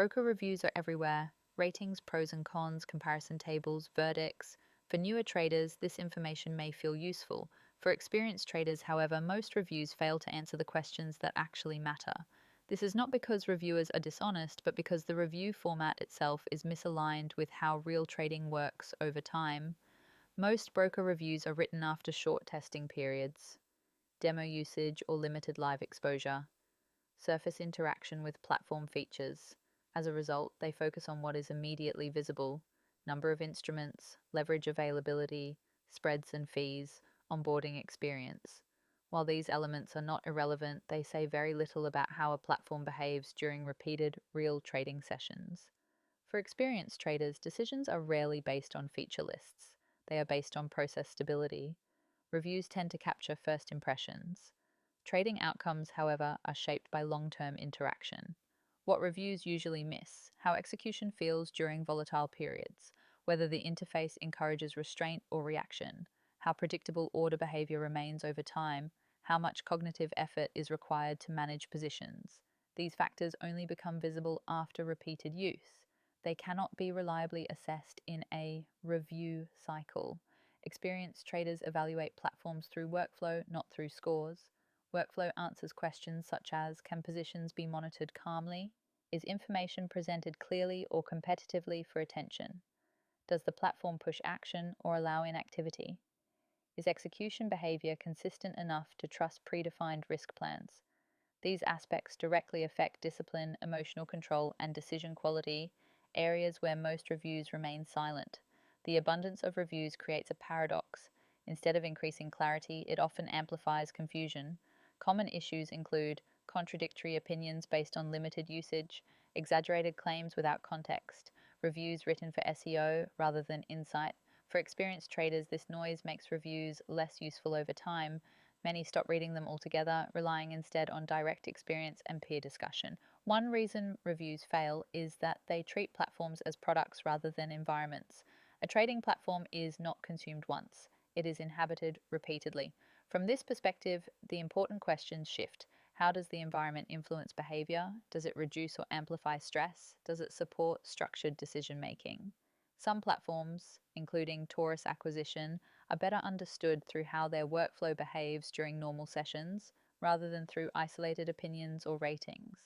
Broker reviews are everywhere: ratings, pros and cons, comparison tables, verdicts. For newer traders, this information may feel useful. For experienced traders, however, most reviews fail to answer the questions that actually matter. This is not because reviewers are dishonest, but because the review format itself is misaligned with how real trading works over time. Most broker reviews are written after short testing periods, demo usage, or limited live exposure, surface interaction with platform features. As a result, they focus on what is immediately visible: number of instruments, leverage availability, spreads and fees, onboarding experience. While these elements are not irrelevant, they say very little about how a platform behaves during repeated, real trading sessions. For experienced traders, decisions are rarely based on feature lists. They are based on process stability. Reviews tend to capture first impressions. Trading outcomes, however, are shaped by long-term interaction. What reviews usually miss: how execution feels during volatile periods, whether the interface encourages restraint or reaction, how predictable order behavior remains over time, how much cognitive effort is required to manage positions. These factors only become visible after repeated use. They cannot be reliably assessed in a review cycle. Experienced traders evaluate platforms through workflow, not through scores. Workflow answers questions such as: can positions be monitored calmly? Is information presented clearly or competitively for attention? Does the platform push action or allow inactivity? Is execution behavior consistent enough to trust predefined risk plans? These aspects directly affect discipline, emotional control, and decision quality, areas where most reviews remain silent. The abundance of reviews creates a paradox. Instead of increasing clarity, it often amplifies confusion. Common issues include contradictory opinions based on limited usage, exaggerated claims without context, reviews written for SEO rather than insight. For experienced traders, this noise makes reviews less useful over time. Many stop reading them altogether, relying instead on direct experience and peer discussion. One reason reviews fail is that they treat platforms as products rather than environments. A trading platform is not consumed once, it is inhabited repeatedly. From this perspective, the important questions shift. How does the environment influence behavior? Does it reduce or amplify stress? Does it support structured decision making? Some platforms, including Taurus Acquisition, are better understood through how their workflow behaves during normal sessions, rather than through isolated opinions or ratings.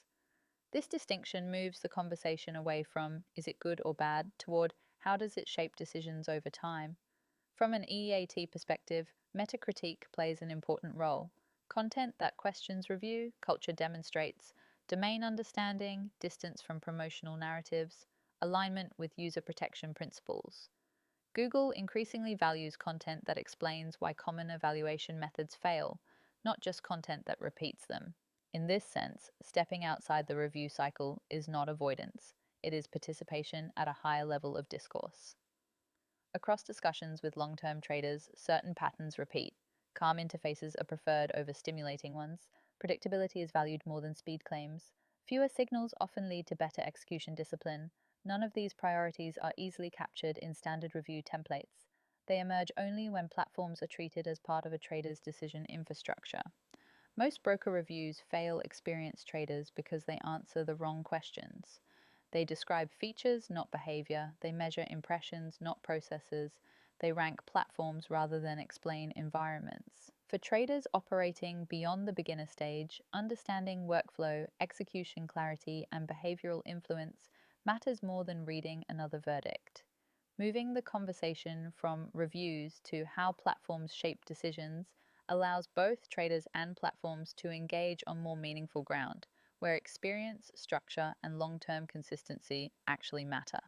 This distinction moves the conversation away from "is it good or bad" toward "how does it shape decisions over time?" From an EAT perspective, metacritique plays an important role. Content that questions review culture demonstrates domain understanding, distance from promotional narratives, alignment with user protection principles. Google increasingly values content that explains why common evaluation methods fail, not just content that repeats them. In this sense, stepping outside the review cycle is not avoidance, it is participation at a higher level of discourse. Across discussions with long-term traders, certain patterns repeat. Calm interfaces are preferred over stimulating ones. Predictability is valued more than speed claims. Fewer signals often lead to better execution discipline. None of these priorities are easily captured in standard review templates. They emerge only when platforms are treated as part of a trader's decision infrastructure. Most broker reviews fail experienced traders because they answer the wrong questions. They describe features, not behavior. They measure impressions, not processes. They rank platforms rather than explain environments. For traders operating beyond the beginner stage, understanding workflow, execution clarity, and behavioral influence matters more than reading another verdict. Moving the conversation from reviews to how platforms shape decisions allows both traders and platforms to engage on more meaningful ground, where experience, structure, and long-term consistency actually matter.